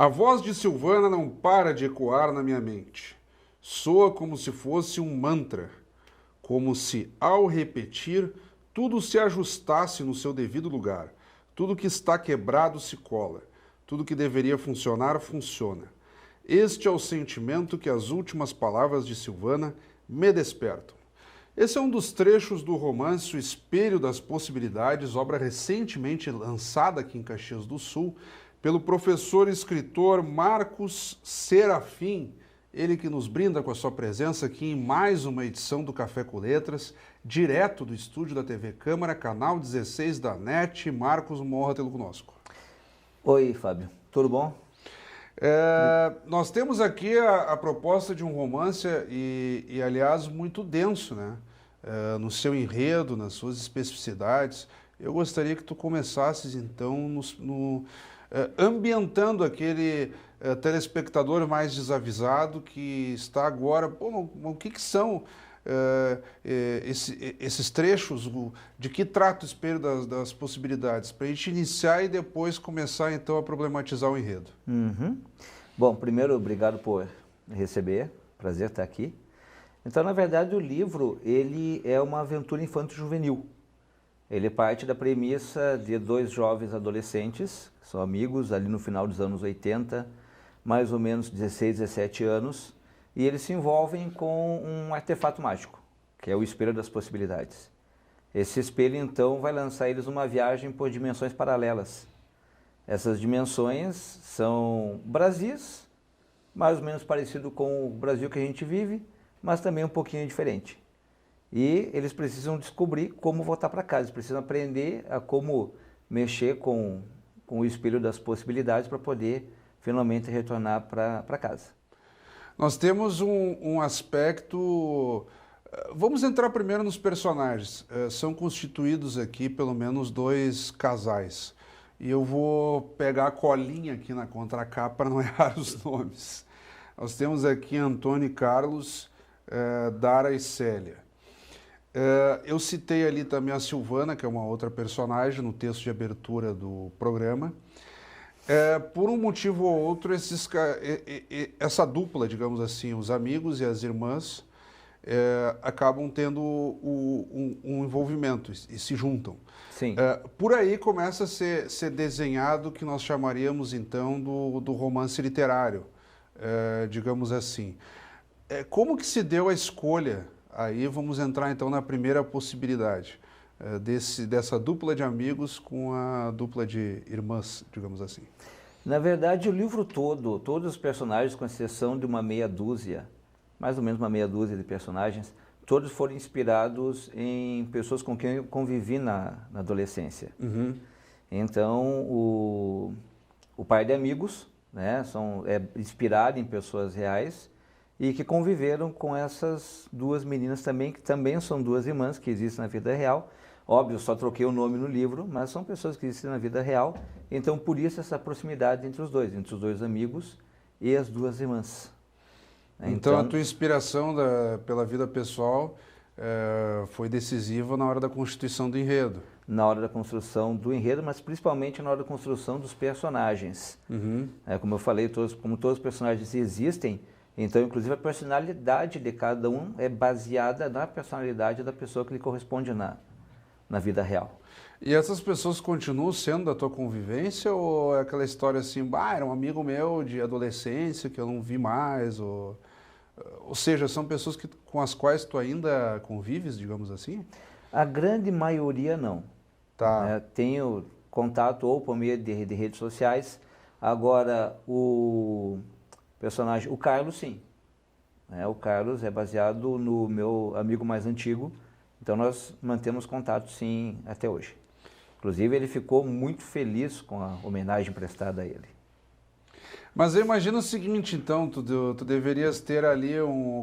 A voz de Silvana não para de ecoar na minha mente. Soa como se fosse um mantra, como se, ao repetir, tudo se ajustasse no seu devido lugar. Tudo que está quebrado se cola. Tudo que deveria funcionar, funciona. Este é o sentimento que as últimas palavras de Silvana me despertam. Esse é um dos trechos do romance O Espelho das Possibilidades, obra recentemente lançada aqui em Caxias do Sul, pelo professor e escritor Marcos Serafim, ele que nos brinda com a sua presença aqui em mais uma edição do Café com Letras, direto do estúdio da TV Câmara, canal 16 da NET. Marcos, uma honra tê-lo conosco. Oi, Fábio. Tudo bom? Nós temos aqui a proposta de um romance aliás, muito denso, né? No seu enredo, nas suas especificidades. Eu gostaria que tu começasses, então, ambientando aquele telespectador mais desavisado que está agora... Pô, o que são esses trechos? De que trata o Espelho das Possibilidades? Para a gente iniciar e depois começar, então, a problematizar o enredo. Bom, primeiro, obrigado por receber. Prazer estar aqui. Então, na verdade, o livro ele é uma aventura infanto-juvenil. Ele parte da premissa de dois jovens adolescentes, que são amigos, ali no final dos anos 80, mais ou menos 16, 17 anos, e eles se envolvem com um artefato mágico, que é o Espelho das Possibilidades. Esse espelho, então, vai lançar eles numa viagem por dimensões paralelas. Essas dimensões são Brasis, mais ou menos parecido com o Brasil que a gente vive, mas também um pouquinho diferente. E eles precisam descobrir como voltar para casa, eles precisam aprender a como mexer com o Espelho das Possibilidades para poder finalmente retornar para casa. Nós temos um aspecto... Vamos entrar primeiro nos personagens. São constituídos aqui pelo menos dois casais. E eu vou pegar a colinha aqui na contracapa para não errar os nomes. Nós temos aqui Antônio e Carlos, Dara e Célia. Eu citei ali também a Silvana, que é uma outra personagem, no texto de abertura do programa. Por um motivo ou outro, essa dupla, digamos assim, os amigos e as irmãs, acabam tendo um envolvimento e se juntam. Sim. Por aí começa a ser desenhado o que nós chamaríamos, então, do romance literário, digamos assim. Como que se deu a escolha? Aí vamos entrar, então, na primeira possibilidade, dessa dupla de amigos com a dupla de irmãs, digamos assim. Na verdade, o livro todo, todos os personagens, com exceção de uma meia dúzia, mais ou menos uma meia dúzia de personagens, todos foram inspirados em pessoas com quem eu convivi na adolescência. Então, o par de amigos, né, é inspirado em pessoas reais e que conviveram com essas duas meninas também, que também são duas irmãs que existem na vida real. Óbvio, só troquei o nome no livro, mas são pessoas que existem na vida real. Então, por isso, essa proximidade entre os dois amigos e as duas irmãs. Então a tua inspiração pela vida pessoal foi decisiva na hora da constituição do enredo. Na hora da construção do enredo, mas principalmente na hora da construção dos personagens. Como eu falei, como todos os personagens existem, então inclusive a personalidade de cada um é baseada na personalidade da pessoa que lhe corresponde na vida real. E essas pessoas continuam sendo da tua convivência ou é aquela história assim, era um amigo meu de adolescência que eu não vi mais, ou seja, são pessoas com as quais tu ainda convives, digamos assim? A grande maioria não. Tá. Tenho contato ou por meio de redes sociais. Agora, o personagem, o Carlos, sim. O Carlos é baseado no meu amigo mais antigo, então nós mantemos contato, sim, até hoje. Inclusive, ele ficou muito feliz com a homenagem prestada a ele. Mas eu imagino o seguinte, então, tu deverias ter ali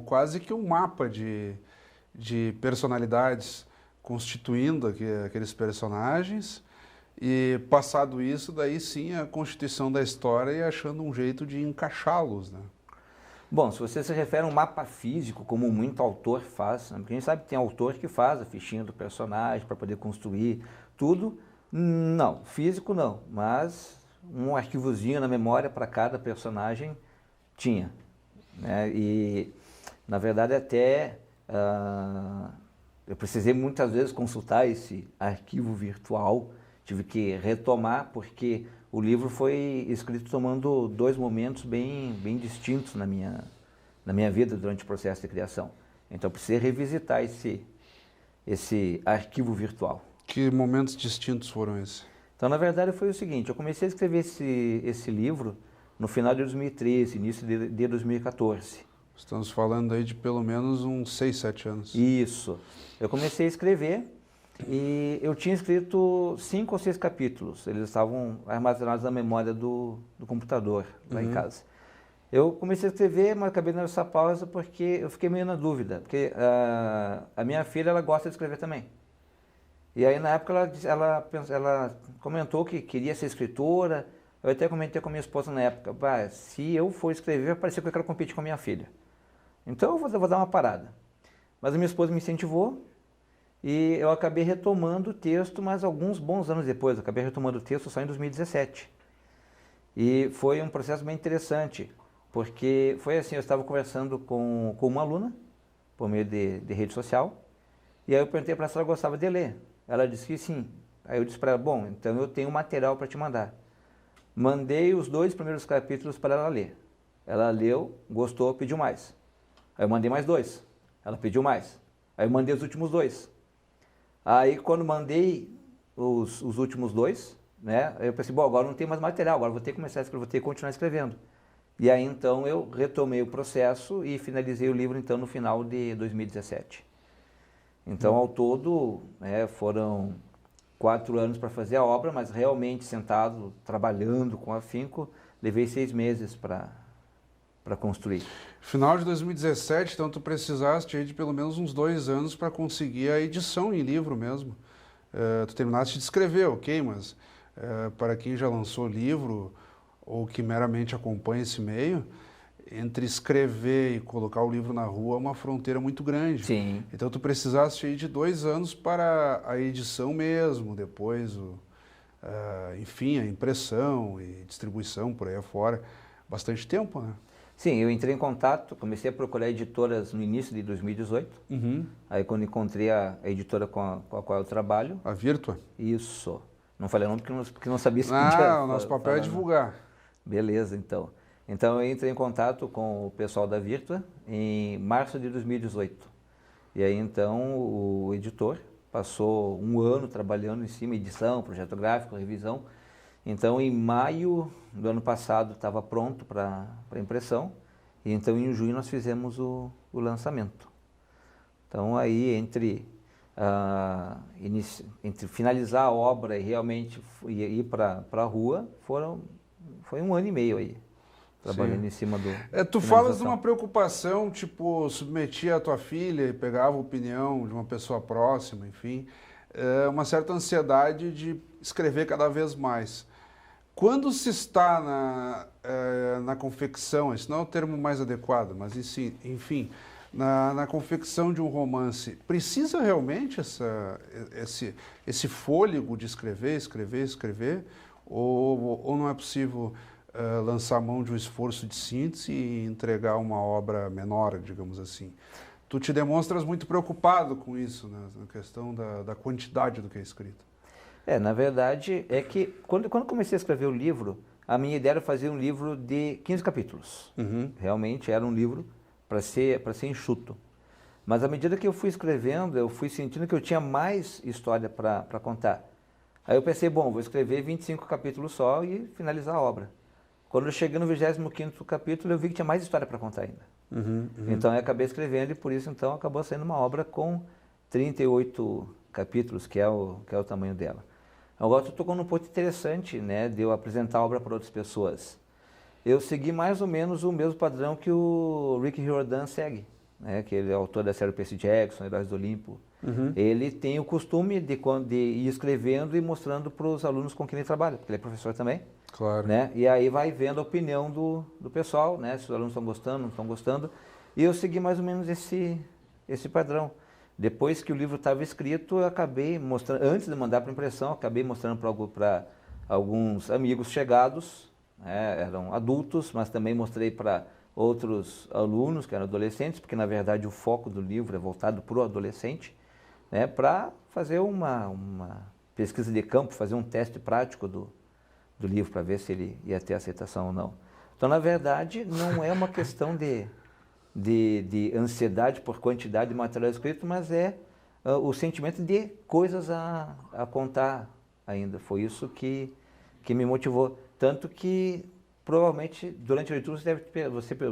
quase que um mapa de personalidades constituindo aqueles personagens e, passado isso, daí sim a constituição da história e achando um jeito de encaixá-los, né? Bom, se você se refere a um mapa físico, como muito autor faz, né? Porque a gente sabe que tem autor que faz a fichinha do personagem para poder construir tudo. Não, físico não, mas um arquivozinho na memória para cada personagem tinha, né? E, na verdade, até eu precisei muitas vezes consultar esse arquivo virtual, tive que retomar, porque o livro foi escrito tomando dois momentos bem distintos na minha vida durante o processo de criação. Então, eu precisei revisitar esse arquivo virtual. Que momentos distintos foram esses? Então, na verdade, foi o seguinte, eu comecei a escrever esse livro no final de 2013, início de 2014. Estamos falando aí de pelo menos uns 6, 7 anos. Isso. Eu comecei a escrever e eu tinha escrito 5 ou 6 capítulos. Eles estavam armazenados na memória do computador, lá em casa. Eu comecei a escrever, mas acabei dando essa pausa porque eu fiquei meio na dúvida. Porque a minha filha, ela gosta de escrever também. E aí, na época, ela comentou que queria ser escritora. Eu até comentei com a minha esposa na época, se eu for escrever, vai parecer que eu quero competir com a minha filha. Então, eu vou dar uma parada. Mas a minha esposa me incentivou e eu acabei retomando o texto, mas alguns bons anos depois. Eu acabei retomando o texto só em 2017. E foi um processo bem interessante, porque foi assim, eu estava conversando com uma aluna, por meio de rede social, e aí eu perguntei para ela se ela gostava de ler. Ela disse que sim. Aí eu disse para ela, bom, então eu tenho material para te mandar. Mandei os 2 primeiros capítulos para ela ler. Ela leu, gostou, pediu mais. Aí eu mandei mais 2. Ela pediu mais. Aí eu mandei os últimos 2. Aí quando mandei os últimos 2, né, eu pensei, bom, agora não tem mais material, agora vou ter que começar a escrever, vou ter que continuar escrevendo. E aí então eu retomei o processo e finalizei o livro então no final de 2017. Então ao todo foram 4 anos para fazer a obra, mas realmente sentado, trabalhando com afinco, levei 6 meses para construir. Final de 2017, então tu precisaste aí de pelo menos uns 2 anos para conseguir a edição em livro mesmo. Tu terminaste de escrever, ok, mas para quem já lançou livro ou que meramente acompanha esse meio, entre escrever e colocar o livro na rua é uma fronteira muito grande. Sim. Então tu precisaste aí de 2 anos para a edição mesmo, depois enfim, a impressão e distribuição por aí afora. Bastante tempo, né? Sim, eu entrei em contato, comecei a procurar editoras no início de 2018. Aí quando encontrei a editora com a qual eu trabalho... A Virtua? Isso. Não falei não porque não sabia se podia... o nosso papel é divulgar. Beleza, então. Então eu entrei em contato com o pessoal da Virtua em março de 2018. E aí então o editor passou 1 ano trabalhando em cima, edição, projeto gráfico, revisão. Então em maio do ano passado estava pronto para impressão. E então em junho nós fizemos o lançamento. Então aí entre finalizar a obra e realmente ir para a rua, foi 1 ano e meio aí. Trabalhando em cima do... Tu falas de uma preocupação, tipo, submetia a tua filha e pegava a opinião de uma pessoa próxima, enfim, uma certa ansiedade de escrever cada vez mais. Quando se está na confecção, esse não é o termo mais adequado, mas enfim, na confecção de um romance, precisa realmente esse fôlego de escrever, ou não é possível lançar mão de um esforço de síntese e entregar uma obra menor, digamos assim? Tu te demonstras muito preocupado com isso, né, na questão da quantidade do que é escrito. Na verdade, é que quando comecei a escrever o livro, a minha ideia era fazer um livro de 15 capítulos. Realmente era um livro para ser enxuto. Mas à medida que eu fui escrevendo, eu fui sentindo que eu tinha mais história para contar. Aí eu pensei, bom, vou escrever 25 capítulos só e finalizar a obra. Quando eu cheguei no 25º capítulo, eu vi que tinha mais história para contar ainda. Então eu acabei escrevendo e por isso então acabou sendo uma obra com 38 capítulos, que é o tamanho dela. Agora tu tocou num ponto interessante, né, de eu apresentar a obra para outras pessoas. Eu segui mais ou menos o mesmo padrão que o Rick Riordan segue, né, que ele é autor da série Percy Jackson, Heróis do Olimpo. Ele tem o costume de ir escrevendo e mostrando para os alunos com quem ele trabalha, porque ele é professor também. Claro. Né? E aí vai vendo a opinião do pessoal, né, se os alunos estão gostando, não estão gostando. E eu segui mais ou menos esse padrão. Depois que o livro estava escrito, eu acabei mostrando, antes de mandar para impressão, acabei mostrando para alguns amigos chegados, né, eram adultos, mas também mostrei para outros alunos que eram adolescentes, porque na verdade o foco do livro é voltado para o adolescente, né, para fazer uma pesquisa de campo, fazer um teste prático do livro para ver se ele ia ter aceitação ou não. Então, na verdade, não é uma questão de ansiedade por quantidade de material escrito, mas é o sentimento de coisas a contar ainda. Foi isso que me motivou. Tanto que, provavelmente, durante a leitura,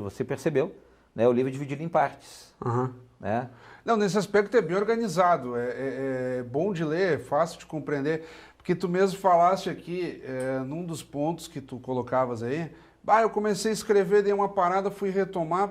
você percebeu, né, o livro é dividido em partes. Uhum. Né? Não, nesse aspecto é bem organizado, é bom de ler, é fácil de compreender, porque tu mesmo falaste aqui, num dos pontos que tu colocavas aí, eu comecei a escrever, dei uma parada, fui retomar,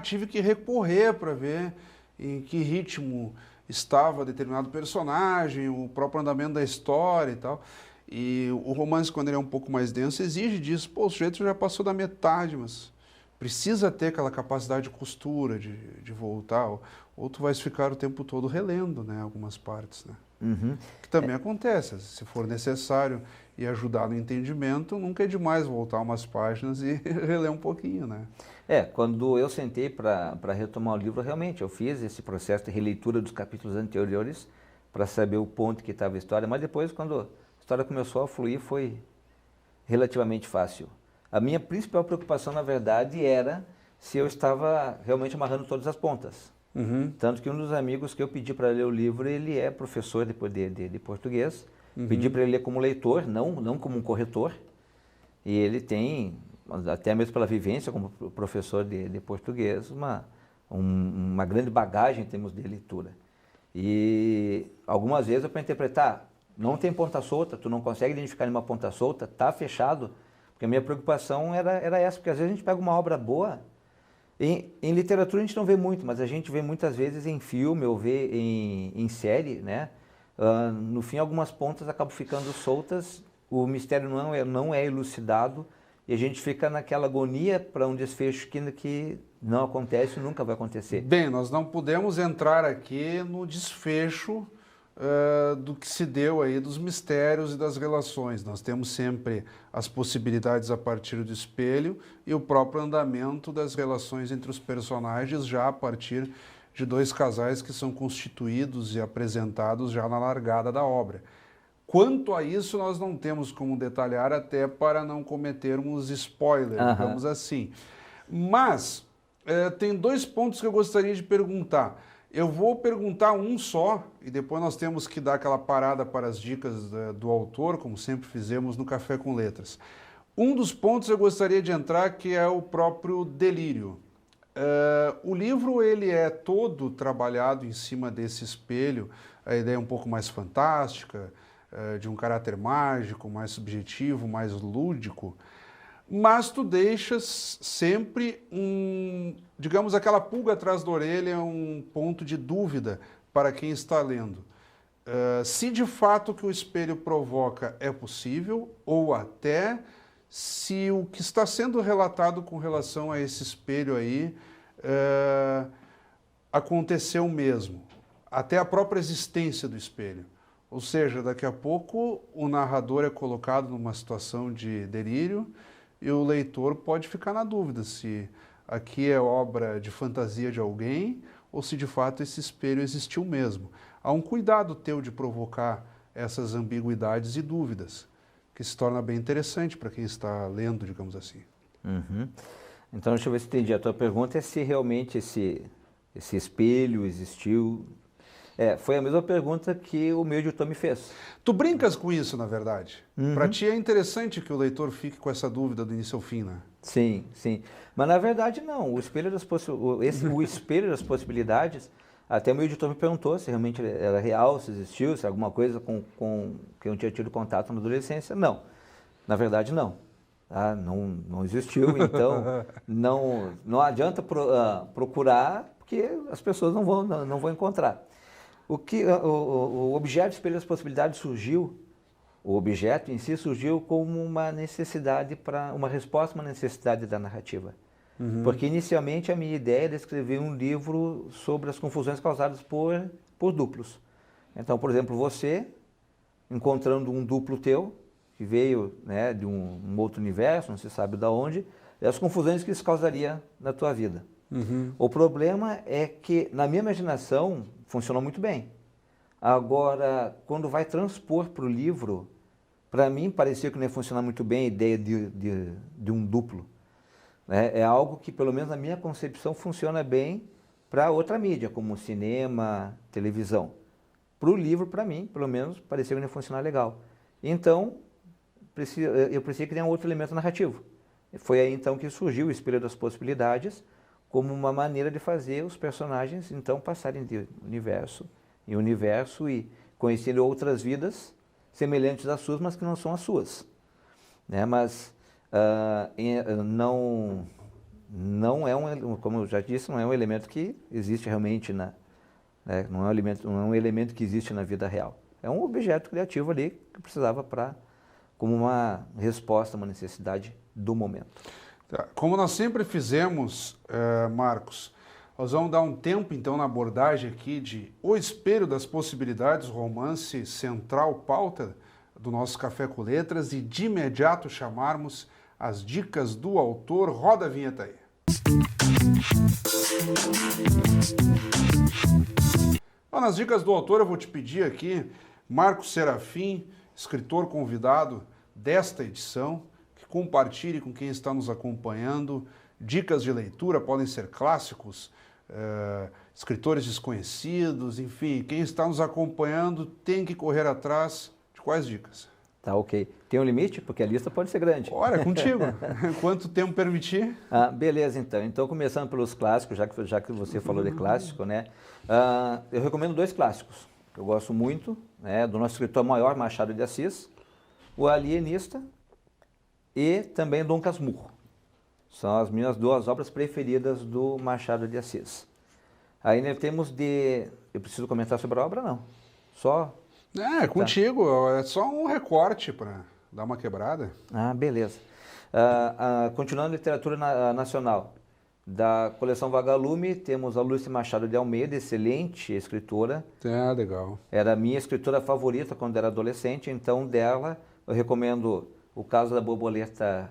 tive que recorrer para ver em que ritmo estava determinado personagem, o próprio andamento da história e tal. E o romance, quando ele é um pouco mais denso, exige disso. Pô, o sujeito já passou da metade, mas precisa ter aquela capacidade de costura, de voltar, ou tu vais ficar o tempo todo relendo, né, algumas partes, né? Uhum. Que também acontece, se for necessário e ajudar no entendimento, nunca é demais voltar umas páginas e reler um pouquinho, né? Quando eu sentei para retomar o livro, realmente eu fiz esse processo de releitura dos capítulos anteriores para saber o ponto que estava a história, mas depois, quando a história começou a fluir, foi relativamente fácil. A minha principal preocupação, na verdade, era se eu estava realmente amarrando todas as pontas. Uhum. Tanto que um dos amigos que eu pedi para ler o livro, ele é professor de português. Pedi para ele ler como leitor, não como um corretor. E ele tem, até mesmo pela vivência como professor de português, uma grande bagagem em termos de leitura. E algumas vezes eu para interpretar, não tem ponta solta, tu não consegue identificar nenhuma ponta solta, está fechado. Porque a minha preocupação era essa, porque às vezes a gente pega uma obra boa, em literatura a gente não vê muito, mas a gente vê muitas vezes em filme ou vê em série, né? No fim algumas pontas acabam ficando soltas, o mistério não é elucidado e a gente fica naquela agonia para um desfecho que não acontece e nunca vai acontecer. Bem, nós não podemos entrar aqui no desfecho do que se deu aí dos mistérios e das relações. Nós temos sempre as possibilidades a partir do espelho e o próprio andamento das relações entre os personagens já a partir de dois casais que são constituídos e apresentados já na largada da obra. Quanto a isso, nós não temos como detalhar até para não cometermos spoiler, digamos assim. Mas tem dois pontos que eu gostaria de perguntar. Eu vou perguntar um só e depois nós temos que dar aquela parada para as dicas do autor, como sempre fizemos no Café com Letras. Um dos pontos eu gostaria de entrar que é o próprio delírio. O livro ele é todo trabalhado em cima desse espelho, a ideia é um pouco mais fantástica, de um caráter mágico, mais subjetivo, mais lúdico, mas tu deixas sempre digamos, aquela pulga atrás da orelha, um ponto de dúvida para quem está lendo. Se de fato o que o espelho provoca é possível, ou até se o que está sendo relatado com relação a esse espelho aí aconteceu mesmo, até a própria existência do espelho. Ou seja, daqui a pouco o narrador é colocado numa situação de delírio e o leitor pode ficar na dúvida se aqui é obra de fantasia de alguém ou se de fato esse espelho existiu mesmo. Há um cuidado teu de provocar essas ambiguidades e dúvidas, que se torna bem interessante para quem está lendo, digamos assim. Uhum. Então, deixa eu ver se entendi. A tua pergunta é se realmente esse espelho existiu. Foi a mesma pergunta que o meu editor me fez. Tu brincas com isso, na verdade. Para ti é interessante que o leitor fique com essa dúvida do início ao fim, né? Sim, sim. Mas na verdade não. O espelho das possibilidades, até o meu editor me perguntou se realmente era real, se existiu, se alguma coisa com que eu tinha tido contato na adolescência. Não. Na verdade não. Não existiu, então não adianta procurar, porque as pessoas não vão encontrar. O objeto espelho das possibilidades surgiu, o objeto em si surgiu como uma necessidade uma resposta a uma necessidade da narrativa. Porque inicialmente a minha ideia era escrever um livro sobre as confusões causadas por duplos. Então, por exemplo, você encontrando um duplo teu, que veio, né, de um outro universo, não se sabe de onde, e as confusões que isso causaria na tua vida. O problema é que, na minha imaginação, funcionou muito bem. Agora, quando vai transpor para o livro, para mim parecia que não ia funcionar muito bem a ideia de um duplo. Né? É algo que, pelo menos na minha concepção, funciona bem para outra mídia, como cinema, televisão. Para o livro, para mim, pelo menos, parecia que não ia funcionar legal. Então, eu precisei criar um outro elemento narrativo. Foi aí, então, que surgiu o Espelho das Possibilidades, como uma maneira de fazer os personagens, então, passarem de universo em universo e conhecerem outras vidas semelhantes às suas, mas que não são as suas. Né? Mas não é como eu já disse, não é um elemento que existe realmente né? Não é um elemento que existe na vida real. É um objeto criativo ali que precisava como uma resposta a uma necessidade do momento. Tá. Como nós sempre fizemos, Marcos, nós vamos dar um tempo então na abordagem aqui de O Espelho das Possibilidades, romance central, pauta do nosso Café com Letras, e de imediato chamarmos as dicas do autor. Roda a vinheta aí. Bom, nas dicas do autor eu vou te pedir aqui, Marcos Serafim, escritor convidado desta edição, que compartilhe com quem está nos acompanhando dicas de leitura, podem ser clássicos, escritores desconhecidos, enfim, quem está nos acompanhando tem que correr atrás de quais dicas? Tá, ok. Tem um limite? Porque a lista pode ser grande. Olha, é contigo. Quanto tempo permitir? Beleza, então. Então, começando pelos clássicos, já que você falou de clássico, né? Eu recomendo 2 clássicos, que eu gosto muito, né? Do nosso escritor maior, Machado de Assis, O Alienista e também Dom Casmurro. São as minhas 2 obras preferidas do Machado de Assis. Aí nós temos Eu preciso comentar sobre a obra, não? Só... contigo. É só um recorte para dar uma quebrada. Beleza. Continuando a literatura nacional, da coleção Vagalume, temos a Lúcia Machado de Almeida, excelente escritora. Legal. Era a minha escritora favorita quando era adolescente, então dela eu recomendo O Caso da Borboleta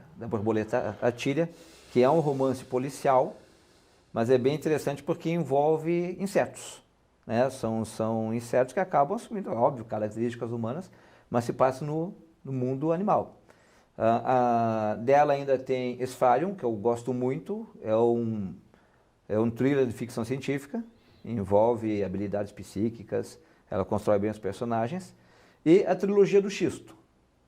Atília, que é um romance policial, mas é bem interessante porque envolve insetos. Né? São insetos que acabam assumindo, óbvio, características humanas, mas se passa no mundo animal. Dela ainda tem Esfarium, que eu gosto muito, é um thriller de ficção científica, envolve habilidades psíquicas, ela constrói bem os personagens, e a trilogia do Xisto,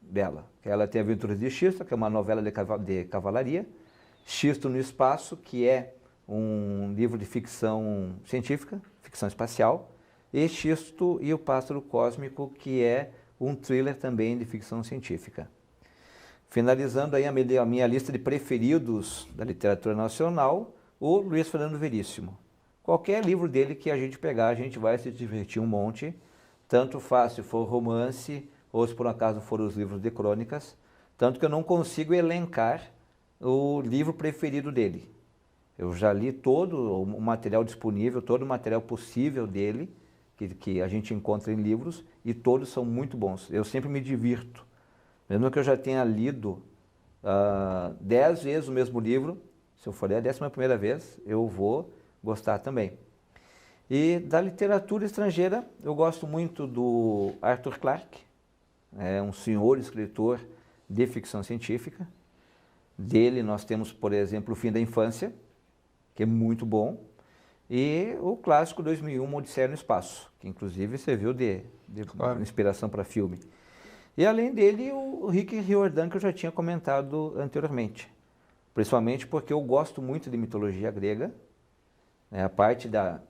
dela, que ela tem Aventuras de Xisto, que é uma novela de cavalaria, Xisto no Espaço, que é um livro de ficção científica, ficção espacial, e Xisto e o Pássaro Cósmico, que é um thriller também de ficção científica. Finalizando aí a minha lista de preferidos da literatura nacional, o Luiz Fernando Veríssimo. Qualquer livro dele que a gente pegar, a gente vai se divertir um monte, tanto faz se for romance, ou se por acaso for os livros de crônicas, tanto que eu não consigo elencar o livro preferido dele. Eu já li todo o material disponível, todo o material possível dele, que a gente encontra em livros, e todos são muito bons. Eu sempre me divirto. Mesmo que eu já tenha lido 10 vezes o mesmo livro, se eu for ler a 11ª vez, eu vou gostar também. E da literatura estrangeira, eu gosto muito do Arthur Clarke, é um senhor escritor de ficção científica. Dele nós temos, por exemplo, O Fim da Infância, que é muito bom, e o clássico 2001, Uma Odisseia no Espaço, que inclusive serviu de inspiração para filme. E além dele, o Rick Riordan, que eu já tinha comentado anteriormente, principalmente porque eu gosto muito de mitologia grega, né? A parte da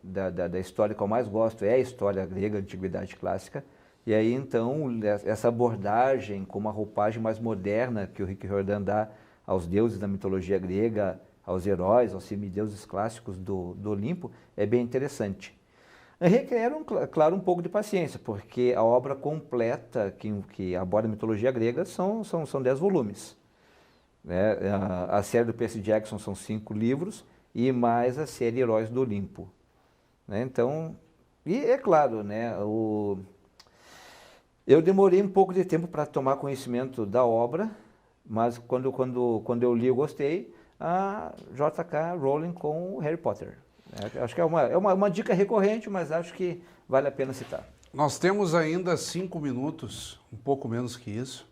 história que eu mais gosto é a história grega, a antiguidade clássica, e aí então essa abordagem com uma roupagem mais moderna que o Rick Riordan dá aos deuses da mitologia grega, aos heróis, aos semideuses clássicos do Olimpo, é bem interessante. Requer, claro, um pouco de paciência, porque a obra completa que aborda a mitologia grega são 10 volumes. Né? A série do Percy Jackson são 5 livros, e mais a série Heróis do Olimpo. Né? Então, e é claro, né, Eu demorei um pouco de tempo para tomar conhecimento da obra, mas quando eu li eu gostei, a J.K. Rowling com o Harry Potter. Acho que é uma dica recorrente, mas acho que vale a pena citar. Nós temos ainda 5 minutos, um pouco menos que isso,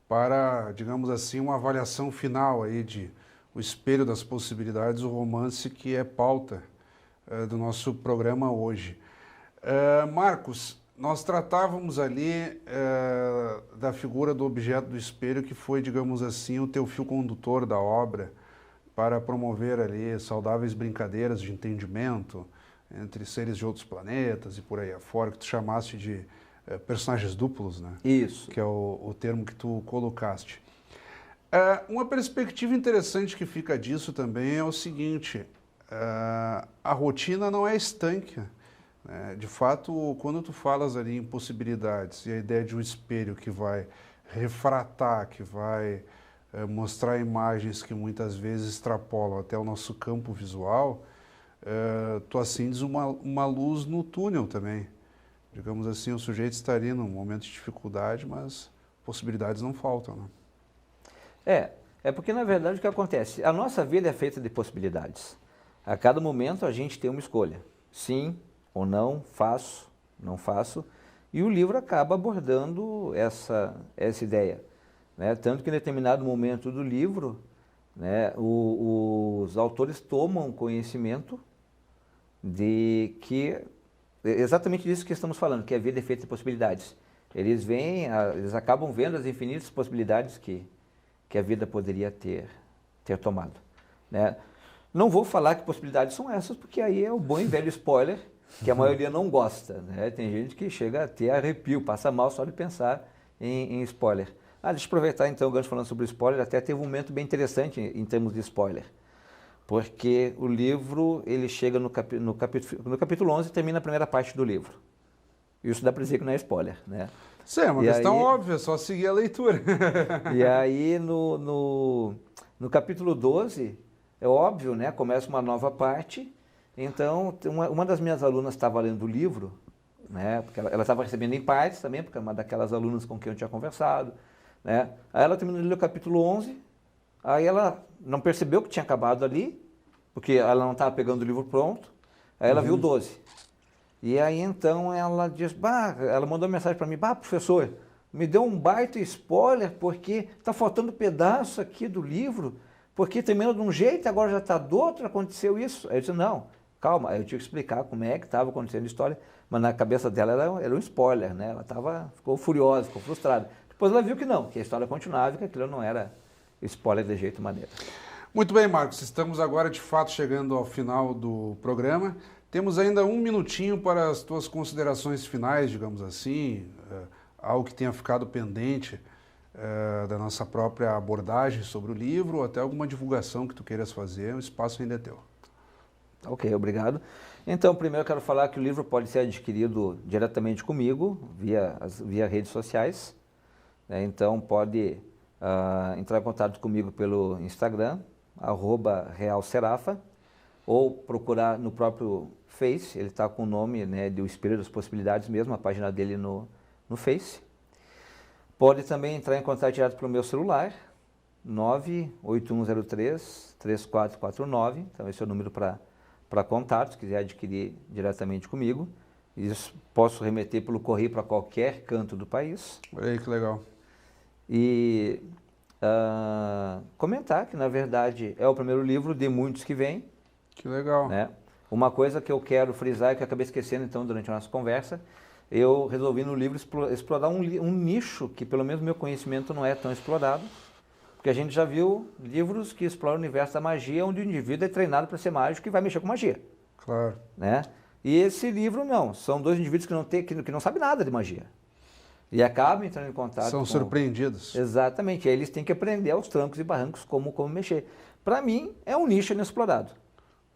para, digamos assim, uma avaliação final aí de O Espelho das Possibilidades, o romance que é pauta do nosso programa hoje. Marcos, nós tratávamos ali da figura do objeto do espelho que foi, digamos assim, o teu fio condutor da obra para promover ali saudáveis brincadeiras de entendimento entre seres de outros planetas e por aí afora, que tu chamaste de personagens duplos, né? Isso. Que é o termo que tu colocaste. Uma perspectiva interessante que fica disso também é o seguinte, a rotina não é estanque. De fato, quando tu falas ali em possibilidades e a ideia de um espelho que vai refratar, que vai mostrar imagens que muitas vezes extrapolam até o nosso campo visual, tu acendes uma luz no túnel também. Digamos assim, o sujeito estaria num momento de dificuldade, mas possibilidades não faltam, né? É porque na verdade o que acontece? A nossa vida é feita de possibilidades. A cada momento a gente tem uma escolha. Sim ou não, faço, não faço. E o livro acaba abordando essa ideia. Né? Tanto que em determinado momento do livro, né, os autores tomam conhecimento de que, exatamente disso que estamos falando, que a vida é feita de possibilidades. Eles acabam vendo as infinitas possibilidades que a vida poderia ter tomado. Né? Não vou falar que possibilidades são essas, porque aí é o bom e velho spoiler, que a maioria não gosta. Né? Tem gente que chega a ter arrepio, passa mal só de pensar em spoiler. Deixa eu aproveitar então o gancho falando sobre spoiler, até teve um momento bem interessante em termos de spoiler. Porque o livro, ele chega no capítulo 11 e termina a primeira parte do livro. Isso dá para dizer que não é spoiler, né? Sim, é uma questão óbvia, só seguir a leitura. E aí no capítulo 12, é óbvio, né? Começa uma nova parte. Então, uma das minhas alunas estava lendo o livro, né? Porque ela estava recebendo em partes também, porque é uma daquelas alunas com quem eu tinha conversado. Né? Aí ela terminou de ler o capítulo 11, aí ela não percebeu que tinha acabado ali, porque ela não estava pegando o livro pronto, aí ela viu o 12. E aí então ela diz, ela mandou uma mensagem para mim, professor, me deu um baita spoiler, porque está faltando pedaço aqui do livro, porque terminou de um jeito, agora já está do outro, aconteceu isso. Aí eu disse, não, calma, aí eu tinha que explicar como é que estava acontecendo a história, mas na cabeça dela era um spoiler, né? Ela ficou furiosa, ficou frustrada. Depois ela viu que não, que a história continuava e que aquilo não era spoiler de jeito maneira. Muito bem, Marcos, estamos agora de fato chegando ao final do programa. Temos ainda um minutinho para as tuas considerações finais, digamos assim, algo que tenha ficado pendente da nossa própria abordagem sobre o livro, ou até alguma divulgação que tu queiras fazer, o espaço ainda é teu. Ok, obrigado. Então, primeiro eu quero falar que o livro pode ser adquirido diretamente comigo, via redes sociais. Então pode entrar em contato comigo pelo Instagram, @realserafa, ou procurar no próprio Face, ele está com o nome, né, de O Espelho das Possibilidades mesmo, a página dele no Face. Pode também entrar em contato direto pelo meu celular, 98103-3449, então esse é o número para contato, se quiser adquirir diretamente comigo. Isso posso remeter pelo correio para qualquer canto do país. Olha aí que legal. E comentar que, na verdade, é o primeiro livro de muitos que vem. Que legal. Né? Uma coisa que eu quero frisar, que eu acabei esquecendo então durante a nossa conversa, eu resolvi no livro explorar um nicho que, pelo menos, meu conhecimento não é tão explorado, porque a gente já viu livros que exploram o universo da magia, onde o indivíduo é treinado para ser mágico e vai mexer com magia. Claro. Né? E esse livro não, são dois indivíduos que não sabem nada de magia. E acabam entrando em contato São surpreendidos. Exatamente, aí eles têm que aprender aos trancos e barrancos como mexer. Para mim, é um nicho inexplorado.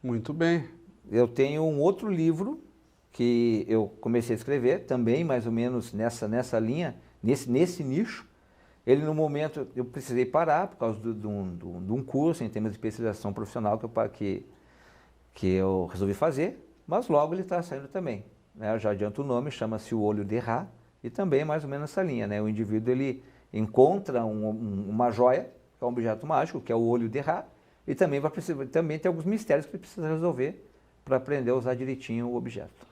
Muito bem. Eu tenho um outro livro que eu comecei a escrever, também mais ou menos nessa linha, nesse nicho. Ele, no momento, eu precisei parar por causa de um curso em termos de especialização profissional que eu resolvi fazer, mas logo ele está saindo também. Né? Eu já adianto o nome, chama-se O Olho de Ra, E também mais ou menos essa linha, né? O indivíduo ele encontra uma joia, que é um objeto mágico, que é o olho de Ra, e também também tem alguns mistérios que ele precisa resolver para aprender a usar direitinho o objeto.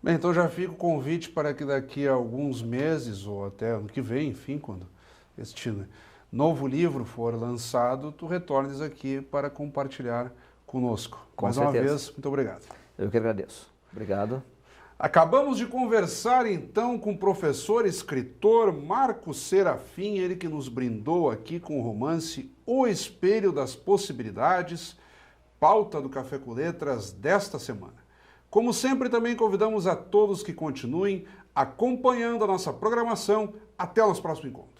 Bem, então já fica o convite para que daqui a alguns meses, ou até ano que vem, enfim, quando este novo livro for lançado, tu retornes aqui para compartilhar conosco. Com Mais certeza. uma vez, muito obrigado. Eu que agradeço. Obrigado. Acabamos de conversar então com o professor e escritor Marcos Serafim, ele que nos brindou aqui com o romance O Espelho das Possibilidades, pauta do Café com Letras desta semana. Como sempre, também convidamos a todos que continuem acompanhando a nossa programação. Até o nosso próximo encontro.